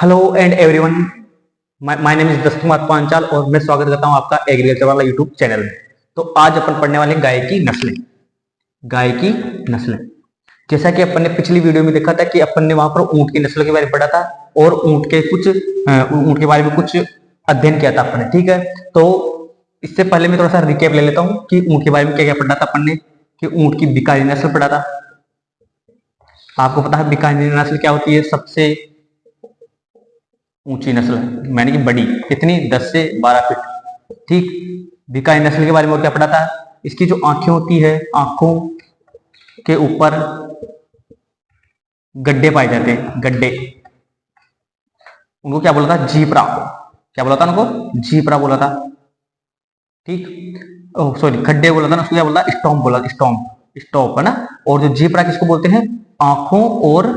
Hello and everyone, my name is दस्त कुमार पांचाल और मैं स्वागत करता हूं आपका एग्रीकल्चर वाला यूट्यूब चैनल में। तो आज अपन पढ़ने वाले हैं गाय की नस्लें। गाय की नस्लें, जैसा कि अपन ने पिछली वीडियो में देखा था कि अपन ने वहां पर ऊंट की नस्लों के बारे में पढ़ा था और ऊंट के बारे में कुछ अध्ययन किया था अपन ने। ठीक है, तो इससे पहले मैं थोड़ा सा रिकेप ले लेता हूँ कि ऊंट के बारे में क्या क्या पढ़ा था अपन ने। कि ऊंट की बीकानेरी नस्ल पढ़ा था। आपको पता है बीकानेरी नस्ल क्या होती है? सबसे ऊंची नस्ल है, मैंने कि बड़ी, कितनी? 10 से 12 फीट। ठीक। बीकानेर नस्ल के बारे में और क्या पढ़ा था? इसकी जो आंखें होती है, आंखों के ऊपर गड्ढे पाए जाते हैं, गड्ढे। उनको क्या बोला था? जीप्रा। क्या बोला था उनको? जीप्रा बोला था। ठीक। ओह सॉरी, गड्ढे बोला था ना, उसको क्या बोला? स्टॉम्प बोला, स्टॉम्प, स्टॉप है ना। और जो जीप्रा किसको बोलते हैं? आंखों और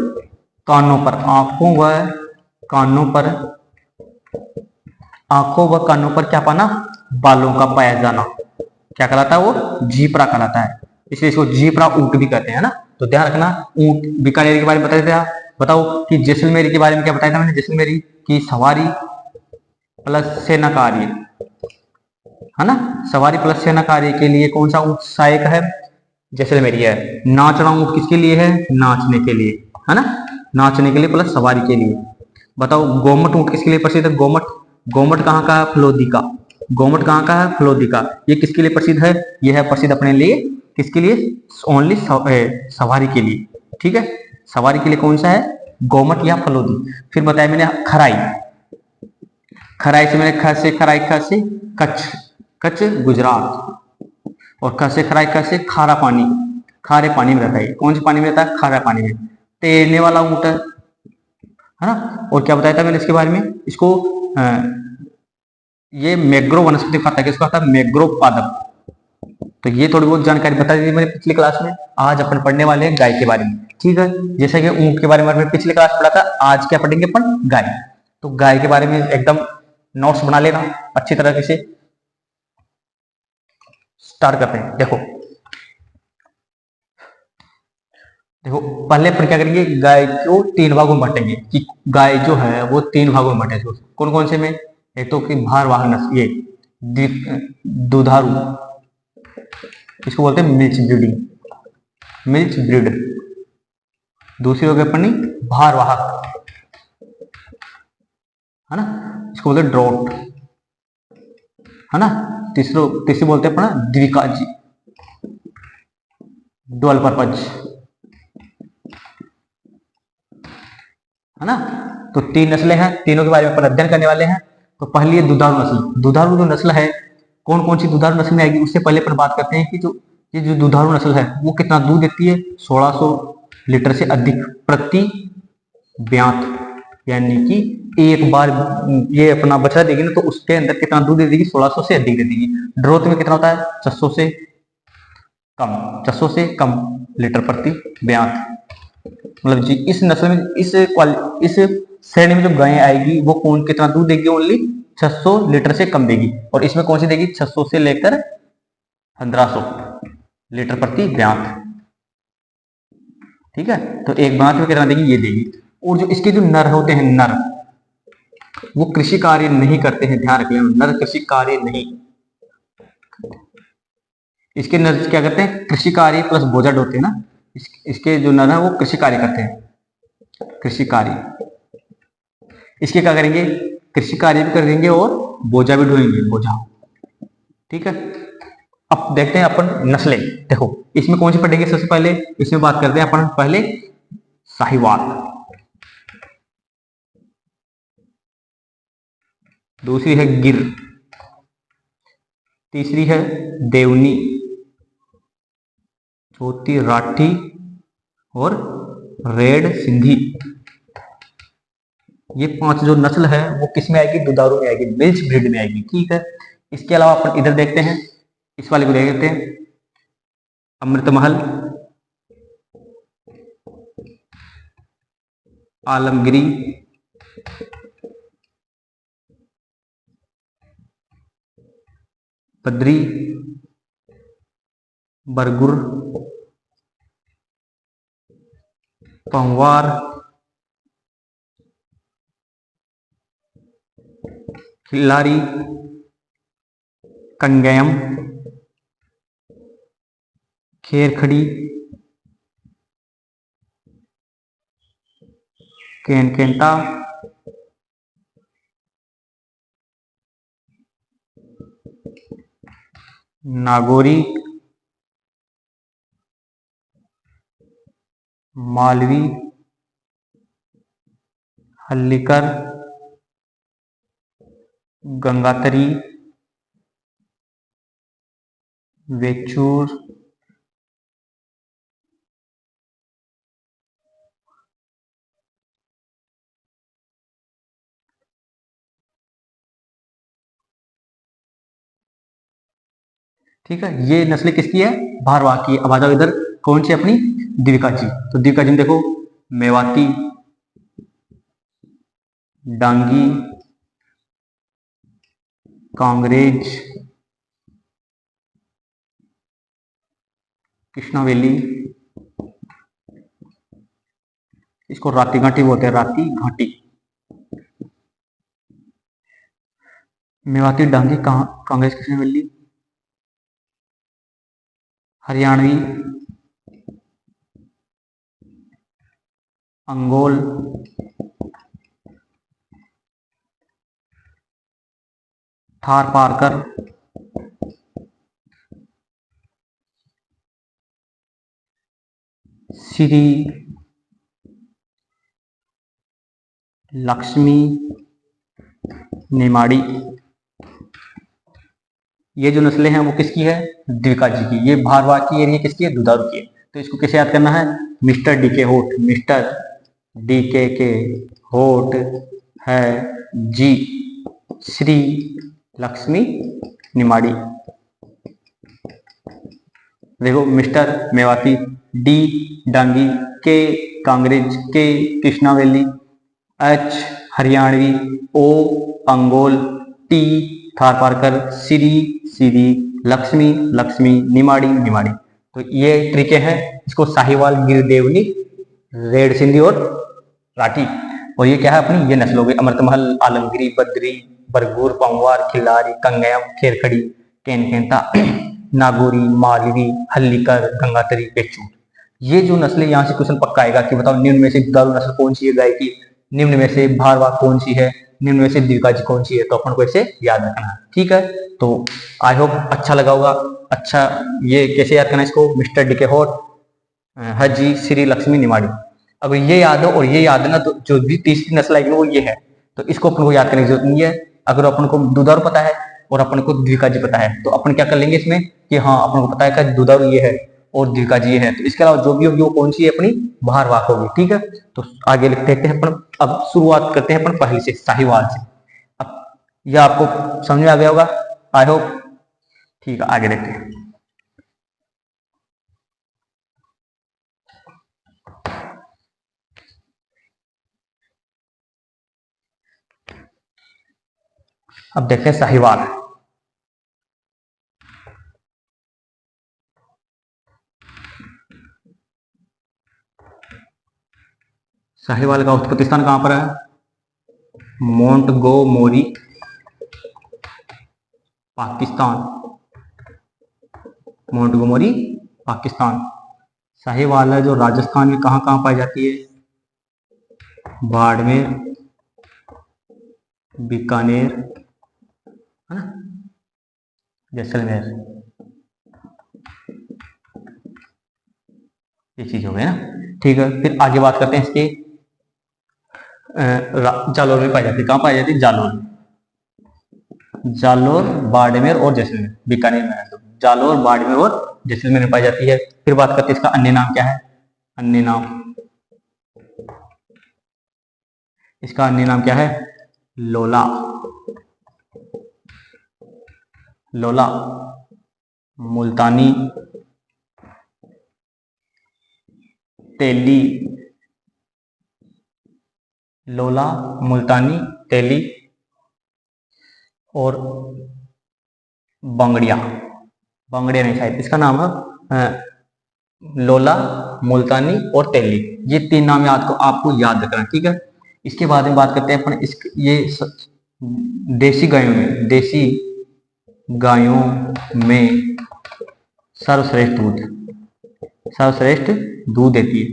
कानों पर, आंखों व कानों पर, आंखों व कानों पर क्या पाना? बालों का पाया जाना। क्या कहलाता है वो? जीप्रा कहलाता है। इसलिए इसको जीप्रा ऊंट भी कहते हैं ना। तो ध्यान रखना। ऊंट बीकानेर के बारे में बता दिया। बताओ कि जैसलमेरी के बारे में क्या बताया था मैंने? जैसलमेरी की सवारी प्लस सेना कार्य, है ना। सवारी प्लस सेना कार्य के लिए कौन सा ऊंट सहायक है? जैसलमेरी है। नाचना ऊंट किसके लिए है? नाचने के लिए, है ना। नाचने के लिए प्लस सवारी के लिए। बताओ गोमट ऊंट किसके लिए प्रसिद्ध है? गोमट। गोमट कहाँ का है? फलोदी का। गोमट कहाँ का है? फलोदी का। ये किसके लिए प्रसिद्ध है? यह है प्रसिद्ध अपने लिए, किसके लिए? ओनली सवारी के लिए। ठीक है, सवारी के लिए कौन सा है? गोमट या फलोदी। फिर बताया मैंने खराई। खराई से मैंने ख से खराई, ख से कच्छ, कच्छ गुजरात। और ख से खराई, ख से खारा पानी, खारे पानी में रहता है। कौन से पानी में रहता है? खारा पानी में। तैरने वाला ऊंट है ना। और क्या बताया था मैंने इसके बारे में? इसको ये मैग्रो वनस्पति खाता है। किसको खाता है? मैग्रो पादप। तो ये थोड़ी बहुत जानकारी बता दी मैंने पिछली क्लास में। आज अपन पढ़ने वाले हैं गाय के बारे में। ठीक है, जैसे कि ऊंट के बारे में पिछली क्लास पढ़ा था, आज क्या पढ़ेंगे अपन? गाय। तो गाय के बारे में एकदम नोट्स बना लेना अच्छी तरह से। स्टार्ट करते हैं। देखो देखो, पहले अपन क्या करेंगे? गाय को 3 भागों में बांटेंगे कि गाय जो है वो 3 भागों में बांटेंगे। कौन कौन से में? एक तो कि भारवाहक नस्ल, ये दुधारू, इसको बोलते हैं मिल्च ब्रीडिंग, मिल्च ब्रीड। दूसरी हो गई अपनी भारवाहक, है ना, इसको बोलते हैं ड्रॉट, है ना। तीसरी बोलते हैं अपना द्विकाजी, डुअल पर्पज, है ना। तो 3 नस्लें हैं, तीनों के बारे में अपन अध्ययन करने वाले हैं। तो पहली है दुधारू नस्ल। दुधारू जो नस्ल है, कौन कौन सी दुधारू नस्ल में आएगी? उससे पहले अपन बात करते हैं कि ये जो दुधारू नस्ल है वो कितना दूध देती है? 1600 लीटर से अधिक प्रति ब्यांत। यानी कि एक बार ये अपना बछड़ा देगी ना, तो उसके अंदर कितना दूध दे देगी? 1600 से अधिक दे देगी। ड्रोथ में कितना होता है? 600 से कम, 600 से कम लीटर प्रति ब्यांत। मतलब जी इस नस्ल में, इस श्रेणी में जो गाय आएगी वो कौन कितना दूध देगी? ओनली 600 लीटर से कम देगी। और इसमें कौन सी देगी? 600 से लेकर 1500 लीटर प्रति ब्यांत। ठीक है, तो एक ब्यांत में कितना देगी? ये देगी। और जो इसके जो नर होते हैं, नर, वो कृषि कार्य नहीं करते हैं। ध्यान रख लेना, नर कृषि कार्य नहीं। इसके नर क्या करते हैं? कृषि कार्य प्लस बोझा ढोते हैं ना। इसके जो नर है वो कृषि कार्य करते हैं, कृषि कार्य। इसके क्या करेंगे? कृषि कार्य भी करेंगे और बोझा भी ढोएंगे, बोझा। ठीक है, अब देखते हैं अपन नस्लें। देखो इसमें कौन सी पढ़ेंगे? सबसे पहले इसमें बात करते हैं अपन पहले साहिवाल, दूसरी है गिर, तीसरी है देवनी, चौथी राठी और रेड सिंधी। ये 5 जो नस्ल है वो किस में आएगी? दुधारू में आएगी, मिल्च ब्रीड में आएगी। ठीक है, इसके अलावा अपन इधर देखते हैं, इस वाले को देखते हैं, अमृतमहल, आलमगिरी, बद्री, बरगुर, पंवार, खिल्लारी, कंगेयम, खेरखड़ी, केनकेंटा, नागोरी, मालवी, हल्लीकर, गंगातरी, वेचूर, ठीक है। ये नस्लें किसकी है? भारवाह की। अब आ जाओ इधर, कौन सी अपनी? द्विकाजी। तो द्विकाजी में देखो, मेवाती, डांगी, कांग्रेज, कृष्णावेली, इसको राती घाटी बोलते हैं, राती घाटी। मेवाती, डांगी, कांग्रेस, कृष्णावेली, हरियाणवी, अंगोल, थार पारकर, श्री लक्ष्मी, निमाड़ी। ये जो नस्लें हैं वो किसकी है? द्विकाजी की। ये भारवाह की है, ये किसकी है? दुधारू की है। तो इसको कैसे याद करना है? मिस्टर डी के होठ, मिस्टर डी के होठ है जी श्री लक्ष्मी निमाड़ी। देखो, मिस्टर मेवाती, डी डांगी, के कांग्रेज, के कृष्णावेली, एच हरियाणवी, ओ अंगोल, टी थार पारकर, श्री लक्ष्मी लक्ष्मी, निमाड़ी निमाड़ी। तो ये तरीके हैं। इसको साहिवाल, गिरदेवनी, रेड सिंधी और राठी। और ये क्या है? अपनी ये नस्ल हो गई। अमृतमहल, आलमगिरी, बद्री, बरगुर, पंवार, खिल्लारी, कंगयम, खेरखड़ी, केनकेंटा, नागौरी, मालवी, हल्लीकर, गंगातरी, बेचूर। ये जो नस्लें, यहाँ से क्वेश्चन पक्का आएगा कि बताओ निम्न में से दुधारू नस्ल कौन सी है गाय की, निम्न में से भारवाह कौन सी है, निम्न में से द्विकाजी कौन सी है। तो अपन को इसे याद रखना है, ठीक है। तो आई होप अच्छा लगा होगा। अच्छा, ये कैसे याद करना है इसको? मिस्टर डी के होठ, हजी, श्री लक्ष्मी निमाड़ी। अगर ये याद हो और ये याद है ना, तो जो भी तीसरी नस्ल आएगी वो ये है। तो इसको अपन को याद करने की जरूरत नहीं है। अगर अपन को दुधारू पता है और अपन को द्विकाजी पता है, तो अपन क्या कर लेंगे इसमें कि हाँ, अपन को पता है कि दुधारू ये है और द्विकाजी ये है। तो इसके अलावा जो भी होगी वो कौन सी है? अपनी भारवाह होगी, ठीक है। तो आगे लिखते हैं अपन। अब शुरुआत करते हैं अपन पहली से, साहिवाल से। अब यह आपको समझ में आ गया होगा, आई होप। ठीक है, आगे देखते हैं। अब देखते हैं साहिवाल। साहिवाल का उत्पत्ति स्थान कहां पर है? मोंटगोमोरी, पाकिस्तान। मोंटगोमोरी, पाकिस्तान। साहिवाल है जो राजस्थान में कहां कहां पाई जाती है? बाड़मेर, बीकानेर, है ना, जैसलमेर। ये चीज हो गई ना, ठीक है। फिर आगे बात करते हैं इसके। जालोर में पाई जाती है। कहां पाई जाती है? जालोर, जालोर, बाड़मेर और जैसलमेर। बीकानेर में है तो जालोर, बाड़मेर और जैसलमेर में पाई जाती है। फिर बात करते हैं इसका अन्य नाम क्या है? अन्य नाम, इसका अन्य नाम क्या है? लोला, लोला, मुल्तानी, तेली, लोला, मुल्तानी, तेली और बंगड़िया। बंगड़िया नहीं, शायद इसका नाम है लोला, मुल्तानी और तेली। ये तीन नाम आपको याद रखना, ठीक है। इसके बाद में बात करते हैं अपन ये देसी गायों में सर्वश्रेष्ठ दूध देती है।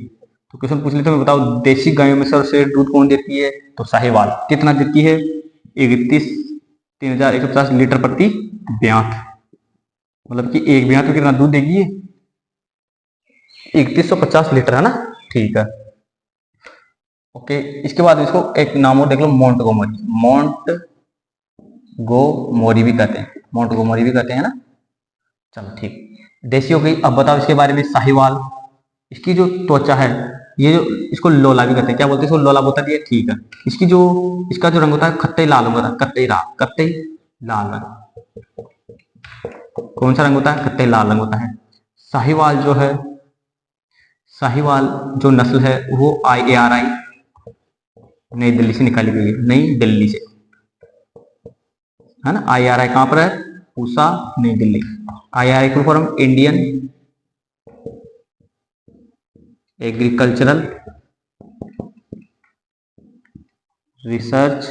तो क्वेश्चन पूछ लेते हैं, बताओ देसी गायों में सर्वश्रेष्ठ दूध कौन देती है? तो साहिवाल। कितना देती है? 31,150 लीटर प्रति ब्यात। मतलब कि एक ब्यात में कितना दूध देगी ये? 3150 लीटर, है ना। ठीक है, ओके। इसके बाद इसको एक नाम और देख लो, मोंटगोमोरी भी कहते हैं ना। चलो ठीक, देसी हो गई। अब बताओ इसके बारे में, साहिवाल। इसकी जो त्वचा है, ये जो इसको लोला भी कहते हैं, क्या बोलते हैं इसको? लोला बोलता है। ठीक है, इसका जो रंग होता है कत्थई लाल होता है, कत्थई लाल रंग। कौन सा रंग होता है? कत्थई लाल रंग होता है। साहिवाल जो नस्ल है वो IARI नई दिल्ली से निकाली गई है, नई दिल्ली से, है ना। IARI कहां पर है? पूसा, नई Delhi. IARI full form Indian agricultural research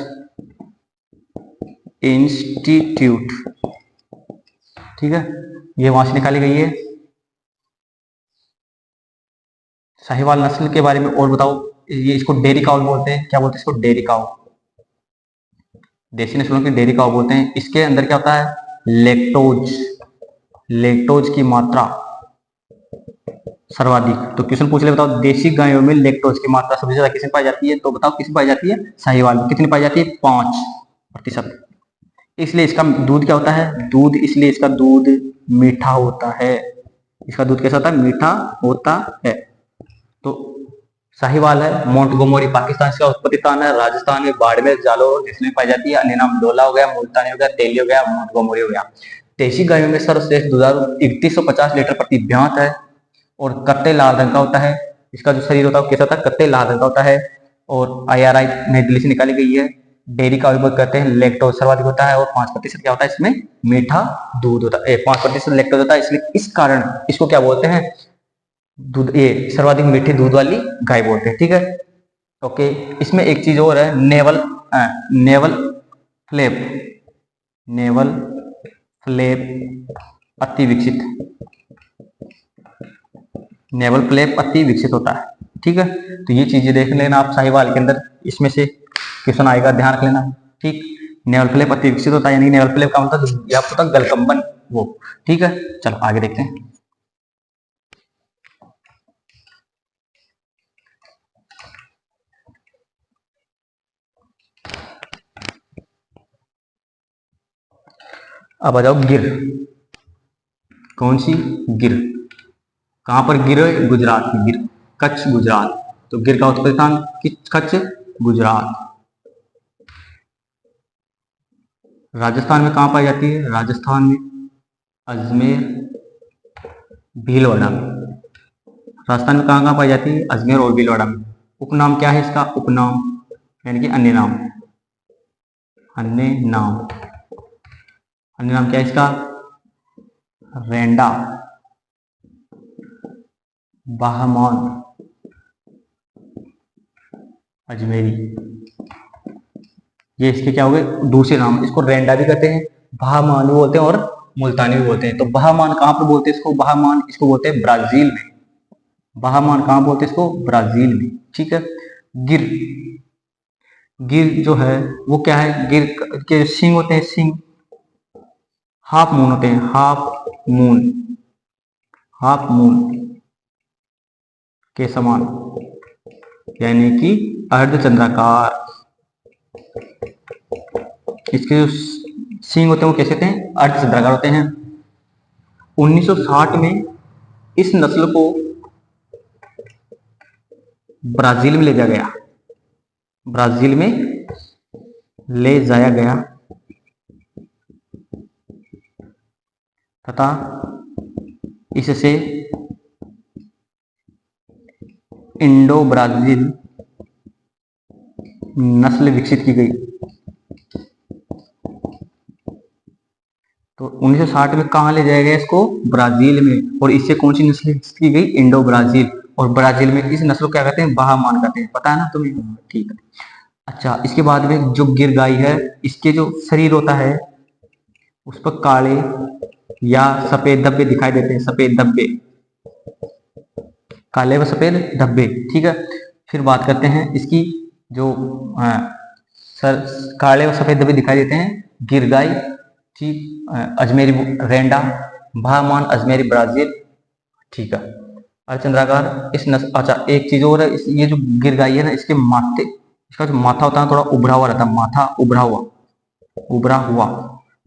institute. ठीक है, ये वहां से निकाली गई है। साहिवाल नस्ल के बारे में और बताओ। ये इसको डेयरी काउ बोलते हैं। क्या बोलते हैं इसको? Dairy cow. देसी नस्लों की डेयरी काउ बोलते हैं। इसके अंदर क्या होता है? लेक्टोज की मात्रा सर्वाधिक। तो क्वेश्चन पूछ ले, बताओ देसी गायों में लेक्टोज की मात्रा सबसे ज्यादा किसमें पाई जाती है? तो बताओ किसमें पाई जाती है? साहिवाल में। कितनी पाई जाती है? 5%। इसलिए इसका दूध क्या होता है? इसलिए इसका दूध मीठा होता है। इसका दूध कैसा होता है? मीठा होता है। तो साहिवाल है, मोंटगोमोरी पाकिस्तान का उत्पत्ति स्थान है, राजस्थान में बाड़मेर, जालौर जिसमें पाई जाती है। अन्य नाम लोला हो गया, मुल्तानी हो गया, तेली हो गया, मोंटगोमोरी हो गया। देसी गायों में सर्वश्रेष्ठ दूध 3150 लीटर प्रति ब्यात है और कत्ते लाल रंग का होता है। इसका जो शरीर होता है कैसा होता है? कत्ते लाल रंग का होता है। और IRI नई दिल्ली से निकाली गई है। डेयरी का भी कहते हैं। लेक्टोज सर्वाधिक होता है और 5% क्या होता है इसमें? मीठा दूध होता है। 5% लेक्टोज होता है, इसलिए इस कारण इसको क्या बोलते हैं? दूध, ये सर्वाधिक मीठी दूध वाली गाय बोलते हैं। ठीक है, ओके। इसमें एक चीज और है, नेवल फ्लैप अति विकसित। नेवल फ्लैप अति विकसित होता है। ठीक है, तो ये चीजें देख लेना आप साहिवाल के अंदर, इसमें से क्वेश्चन आएगा, ध्यान रख लेना। ठीक, नेवल फ्लैप अति विकसित होता है, यानी नेवल फ्लैप का मतलब आपको तक गलकंबन वो। ठीक है, चलो आगे देखते हैं। अब आ जाओ गिर। कौन सी? गिर। कहां पर गिर है? गुजरात की गिर, कच्छ, गुजरात। तो गिर का उत्पत्ति स्थान कच्छ, गुजरात। राजस्थान में कहां पाई जाती है? राजस्थान में अजमेर, भीलवाड़ा में। राजस्थान में कहां कहां पाई जाती है? अजमेर और भीलवाड़ा में। उपनाम क्या है इसका? उपनाम यानी कि अन्य नाम। अन्य नाम क्या है इसका? रेंडा, बाहमान, अजमेरी। ये इसके क्या हो गए? दूसरे नाम। इसको रेंडा भी कहते हैं, बाहमान भी बोलते हैं और मुल्तानी भी बोलते हैं। तो बाहमान कहां पर बोलते हैं इसको? बाहमान इसको बोलते हैं ब्राजील में। बाहमान कहां बोलते हैं इसको? ब्राजील में। ठीक है, गिर जो है वो क्या है? गिर के सिंग होते हैं, सिंग हाफ मून होते हैं, हाफ मून के समान, यानी कि अर्धचंद्राकार। इसके जो सींग होते हैं वो कैसे होते हैं? अर्धचंद्राकार होते हैं। 1960 में इस नस्ल को ब्राजील में ले जाया गया, तथा इससे इंडो ब्राजील नस्ल विकसित की गई। तो 1960 में कहां ले जाया गया इसको? ब्राजील में। और इससे कौन सी नस्ल विकसित की गई? Indo Brazil. और ब्राजील में इस नस्ल को क्या कहते हैं? बाहमान कहते हैं। पता है ना तुम्हें? ठीक है, अच्छा, इसके बाद में जो गिर गाय है, इसके जो शरीर होता है उस पर काले या सफेद धब्बे दिखाई देते हैं, सफेद धब्बे, काले व सफेद धब्बे। ठीक है, फिर बात करते हैं इसकी जो सर, काले व सफेद धब्बे दिखाई देते हैं गिर गाय, ठीक, अजमेरी रेंडा, भामान अजमेरी ब्राजील। ठीक है, अर्धचंद्राकार इस नस्ल। अच्छा, एक चीज और है, ये जो गिर गाय है ना, इसके माथे, इसका जो माथा होता है थोड़ा उभरा हुआ रहता है, माथा उभरा हुआ, उभरा हुआ।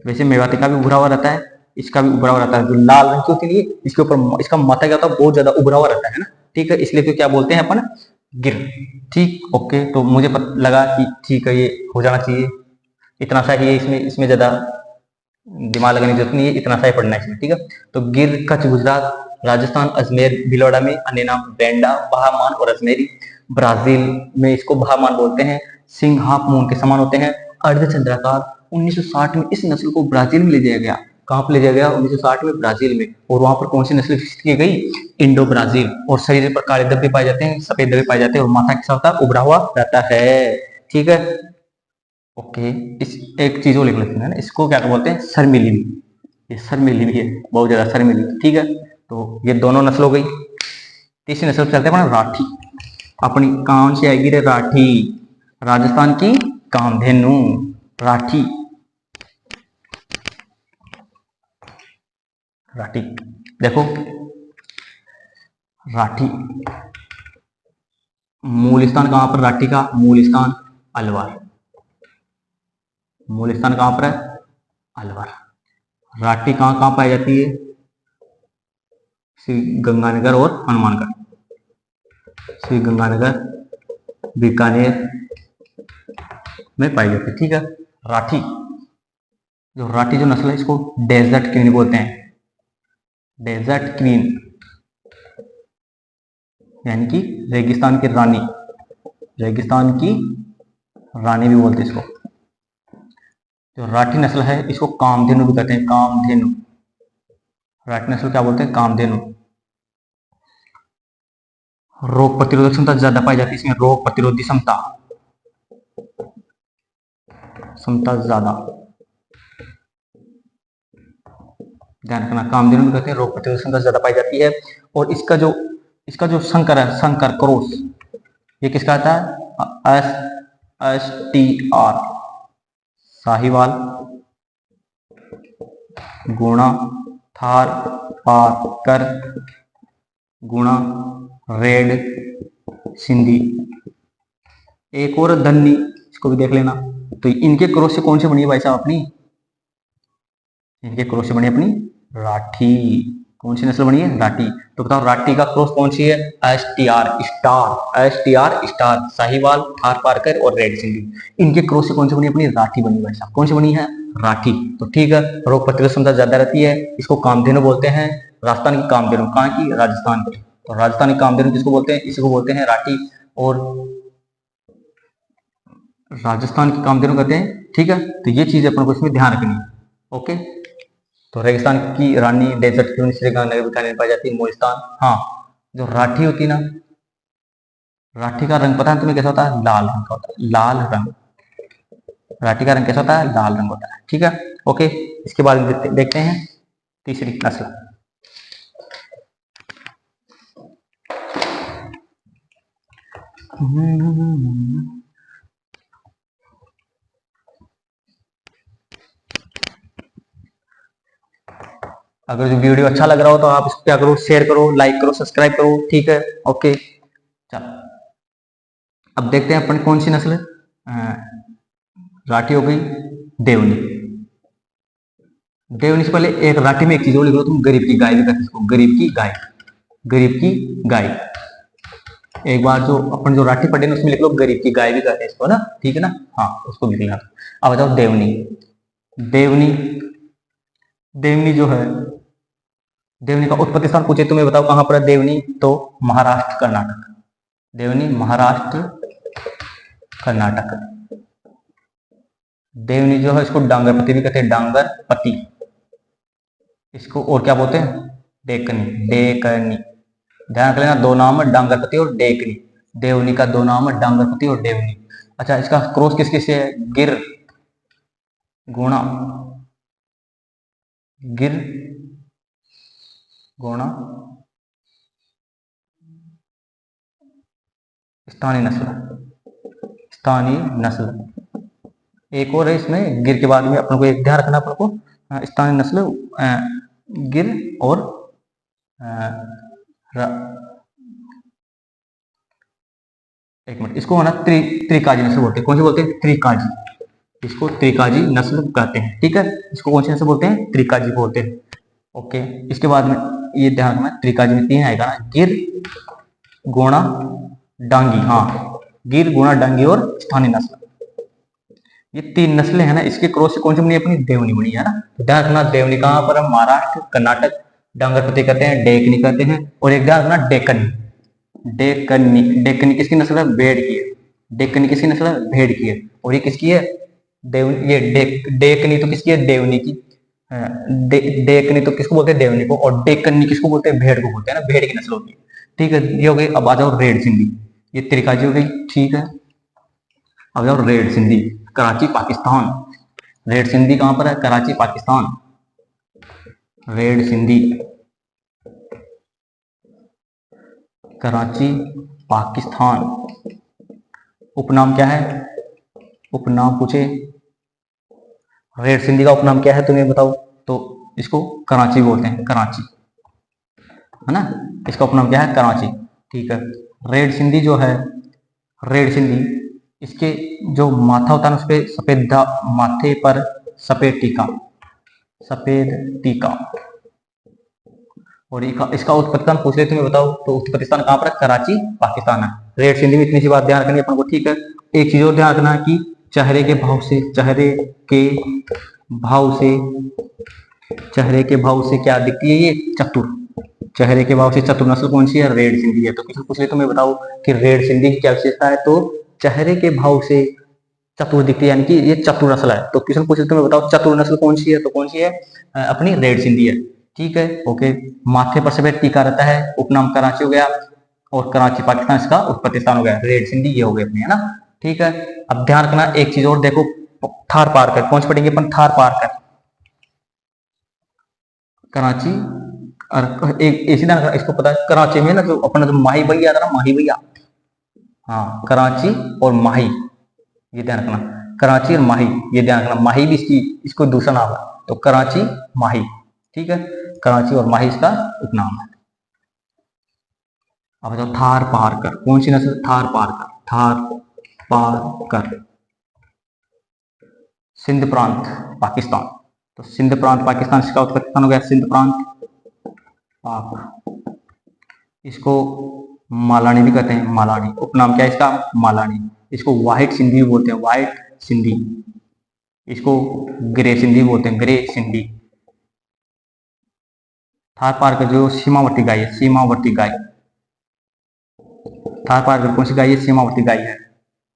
वैसे मेवाती का भी उभरा हुआ रहता है, इसका भी उभरा हुआ रहता है। जो लाल रंग की होती है इसके ऊपर इसका माथा क्या होता है, बहुत ज्यादा उभरा हुआ रहता है ना। ठीक है, इसलिए फिर क्या बोलते हैं अपन, गिर। ठीक, ओके, तो मुझे पता लगा कि ठीक है, ये हो जाना चाहिए, इतना सा ही है, इसमें इसमें ज्यादा दिमाग लगाने की जरूरत नहीं है, इतना सा ही पढ़ना है इसमें। ठीक है, तो गिर कच्छ गुजरात, राजस्थान अजमेर भिलवाड़ा में अन्य नाम बेंडा, बहामान और अजमेरी। ब्राजील में इसको बहामान बोलते हैं। सिंह हाफ मून के समान होते हैं, अर्धचंद्राकार। 1960 में इस नस्ल को ब्राजील में ले जाया गया। कहां पर ले जाया गया? 1960 में ब्राजील में। और वहां पर कौन सी नस्ल विकसित की गई? Indo Brazil. और शरीर पर काले धब्बे पाए जाते हैं, सफेद धब्बे पाए जाते हैं, और माथा कैसा होता है? उभरा हुआ रहता है। ठीक है, ओके। इस एक चीज और लिख लेते हैं ना, इसको क्या बोलते हैं? शर्मिली। ये शर्मिली भी है, बहुत ज्यादा शर्मिली। ठीक है, तो ये दोनों नस्ल हो गई। तीसरी नस्ल चलते हैं राठी। अपनी कौन सी आएगी रे? राठी। राजस्थान की कामधेनु राठी। राठी देखो, राठी मूल स्थान कहां पर? राठी का मूल स्थान अलवर। मूल स्थान कहां पर है? अलवर। राठी कहां कहां पाई जाती है? श्री गंगानगर और हनुमानगढ़। श्री गंगानगर, बीकानेर में पाई जाती है। ठीक है, राठी जो राठी जो नस्ल है, इसको डेजर्ट क्वीन बोलते हैं। डेजर्ट क्वीन यानी कि रेगिस्तान की रानी। रेगिस्तान की रानी भी बोलते हैं इसको। जो राठी नस्ल है, इसको कामधेनु भी कहते हैं। कामधेनु, राठी नस्ल क्या बोलते हैं? कामधेनु। रोग प्रतिरोधक क्षमता ज्यादा पाई जाती है इसमें। रोग प्रतिरोधी क्षमता, क्षमता ज्यादा, ध्यान रखना। कामधेनु भी कहते हैं, रोग प्रतिरोधक क्षमता ज्यादा पाई जाती है। और इसका जो संकर है, संकर क्रॉस, ये किसका आता है? STR, साहिवाल, गुणा, थार, पाकर, गुणा, रेड, सिंधी। एक और धन्नी, इसको भी देख लेना। तो इनके क्रॉस से कौन सी बनी है भाई साहब? अपनी इनके क्रॉस से बनी अपनी राठी। कौन सी नस्ल बनी है? राठी। तो बताओ राठी का क्रॉस कौन सी है? STR star, STR star, Sahiwal, Thar Parkar और रेड सिंधी। इनके क्रॉस से कौन सी बनी? अपनी राठी बनी भाई साहब। कौन सी बनी है? राठी। तो ठीक है, रोग प्रतिरोधक क्षमता ज्यादा रहती है, इसको कामधेनु बोलते हैं। राजस्थान की कामधेनु, कहाँ की? राजस्थान की। तो राजस्थानी कामधेनु किसको बोलते हैं? इसको बोलते हैं राठी। और राजस्थान की कामधेनु कहते हैं। ठीक है, तो ये चीज अपन को इसमें ध्यान रखनी है। ओके, तो रेगिस्तान की रानी, डेजर्ट क्वीन, श्रीगंगानगर, बीकानेर पाई जाती है। मूल स्थान, हाँ। जो राठी होती है ना, राठी का रंग पता है तुम्हें कैसा होता है? लाल रंग का होता है, लाल रंग। राठी का रंग कैसा होता है? लाल रंग होता है। ठीक है, ओके। इसके बाद देखते हैं तीसरी नस्ल। अगर जो वीडियो अच्छा लग रहा हो तो आप इसको क्या करो? शेयर करो, लाइक करो, सब्सक्राइब करो। ठीक है, ओके। चलो, अब देखते हैं अपन कौन सी नस्ल। राठी हो गई, देवनी। देवनी से पहले एक राठी में एक चीज और लिख लो तुम, गरीब की गाय भी कहते हैं इसको। गरीब की गाय, गरीब की गाय। एक बार जो अपन जो राठी पढ़े ना, उसमें लिख लो गरीब की गाय भी कहते हैं इसको ना। ठीक है ना? हाँ, उसको लिख लेना। अब बताओ देवनी। देवनी, देवनी जो है, देवनी का उत्पत्ति स्थान पूछे तुम्हें, बताओ कहां पर है देवनी? तो महाराष्ट्र, कर्नाटक। देवनी महाराष्ट्र, कर्नाटक। देवनी जो है, इसको डांगरपति भी कहते हैं। डांगरपति। इसको और क्या बोलते हैं? डेकनी, डेकनी। ध्यान रख लेना, दो नाम है, डांगरपति और डेकनी। देवनी का दो नाम है, डांगरपति और देवनी। अच्छा, इसका क्रॉस किस किस से है? गिर गुणा गिर गुणा स्थानीय नस्ल। स्थानीय नस्ल एक और है इसमें, गिर के बाद में अपन को एक ध्यान रखना, अपन को स्थानीय नस्ल गिर और एक मिनट, इसको है ना त्रिकाजी नस्ल बोलते हैं। कौन सी बोलते हैं? त्रिकाजी। इसको त्रिकाजी नस्ल कहते हैं, ठीक है। इसको कौन सी नस्ल बोलते हैं? त्रिकाजी बोलते हैं। ओके, इसके बाद में ये ध्यान रखना, त्रिकाजी में 3 आएगा ना, गिर गुणा डांगी। हाँ, गिर गुणा डांगी और स्थानीय नस्ल, ये 3 नस्लें हैं ना, इसके क्रॉस से कौन सी बनी? अपनी देवनी बनी है ना। तो ध्यान रखना, देवनी कहाँ पर है? महाराष्ट्र, कर्नाटक। डांगरपति कहते हैं, डेकनी कहते हैं, और एक ध्यान रखना डेकनी। डेकनी, डेकनी किसकी नस्ल है? भेड़ की है। डेकनी किसकी नस्ल है? भेड़ की है। और ये किसकी है? ये डेकनी तो किसकी है? देवनी की। डेकनी तो किसको बोलते हैं? देवनी को। और डेकनी किसको बोलते हैं? भेड़ को बोलते हैं ना, भेड़ की नस्ल होती है, ठीक है। ये हो गई। अब आ जाओ रेड सिंधी, ये त्रिकाजी हो गई, ठीक है। अब जाओ रेड सिंधी, कराची पाकिस्तान। रेड सिंधी कहां पर है? कराची पाकिस्तान। रेड सिंधी कराची पाकिस्तान। उपनाम क्या है? उपनाम पूछे, रेड सिंधी का उपनाम क्या है तुम्हें बताओ? तो इसको कराची बोलते हैं, कराची, है ना। इसका उपनाम क्या है? कराची, ठीक है। रेड सिंधी जो है, रेड सिंधी, इसके जो माथा होता है उस पर सफेद, माथे पर सफेद टीका, सफेद टीका। और इसका उत्पत्ति स्थान पूछ ले तुम्हें बताओ, तो उत्पत्ति स्थान कहां पर है? कराची पाकिस्तान है। रेड सिंधी में इतनी सी बात ध्यान रखनी अपन को, ठीक है। एक चीज और ध्यान रखना कि चेहरे के भाव से, चेहरे के भाव से, चेहरे के भाव से क्या दिखती है? ये चतुर। चेहरे के भाव से चतुर नस्ल कौन सी है? रेड सिंधी है। तो किसी पूछ ले तुम्हें बताओ कि रेड सिंधी की क्या विशेषता है? तो चेहरे के भाव से चतुर दिखती है, यानी कि ये चतुर नस्ल है। तो किसी पूछ ले तुम्हें बताओ चतुर नस्ल कौन सी है? तो कौन सी है? अपनी रेड सिंधी है, ठीक है। ओके, माथे पर सफेद टीका रहता है, उपनाम कराची हो गया, और कराची पाकिस्तान इसका उत्पत्ति स्थान हो गया। रेड सिंधी ये हो गए अपने, है ना, ठीक है। अब ध्यान रखना एक चीज और, देखो थार पारकर, कौन सी पढ़ेंगे अपन? थार पारकर, कराची। और एक ऐसी ध्यान रखना, इसको पता है कराची में ना जो अपना जो माही भैया आता ना, माही भैया, हाँ, कराची और माही, ये ध्यान रखना, कराची और माही, ये ध्यान रखना। माही भी इसको दूसरा नाम है, तो कराची माही, ठीक है। कराची और माही इसका उपनाम है। अब बताओ थार पारकर, कौन सी नस्ल? थार पारकर, थार पारकर, सिंध प्रांत पाकिस्तान। तो सिंध प्रांत पाकिस्तान इसका उत्पत्ति स्थान हो गया, सिंध प्रांत पाक। इसको मालानी भी कहते हैं, मालानी। उपनाम क्या है इसका? मालानी। इसको व्हाइट सिंधी भी बोलते हैं, व्हाइट सिंधी। इसको ग्रे सिंधी बोलते हैं, ग्रे सिंधी। थार पारकर जो सीमावर्ती गाय है, सीमावर्ती गाय। थार पारकर कौन सी गाय है? सीमावर्ती गाय है।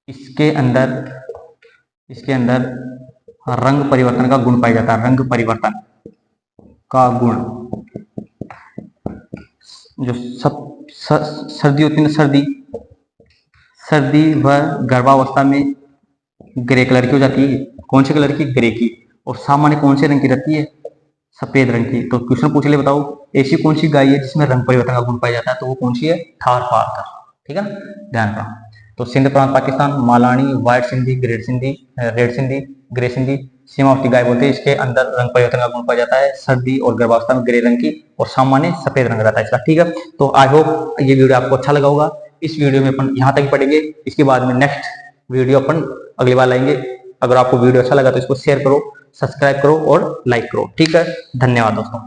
इसके अंदर रंग परिवर्तन का गुण पाया जाता है, रंग परिवर्तन का गुण। जो सर्दी होती है ना, सर्दी व गर्भावस्था में ग्रे कलर की हो जाती है। कौन से कलर की? ग्रे की। और सामान्य कौन से रंग की रहती है? सफेद रंग की। तो क्वेश्चन पूछ ले, बताओ ऐसी कौन सी गाय है जिसमें रंग परिवर्तन का गुण पाया जाता है? तो वो कौन सी है? थार पारकर, ठीक है, ध्यान रखना। तो सिंध प्रांत Pakistan, Malani, white Sindhi, grade Sindhi, red Sindhi, grey Sindhi, सीमावर्ती गाय बोलते हैं। इसके अंदर रंग परिवर्तन का गुण पाया जाता है, सर्दी और गर्भावस्था में ग्रे रंग की, और सामान्य सफेद रंग रहता है इसका, ठीक है। तो आई होप ये वीडियो आपको अच्छा लगा होगा। इस वीडियो में अपन यहाँ तक ही पढ़ेंगे, इसके बाद में नेक्स्ट वीडियो अपन अगली बार लाएंगे। अगर आपको वीडियो अच्छा लगा तो इसको शेयर करो, सब्सक्राइब करो और लाइक करो, ठीक है। धन्यवाद दोस्तों।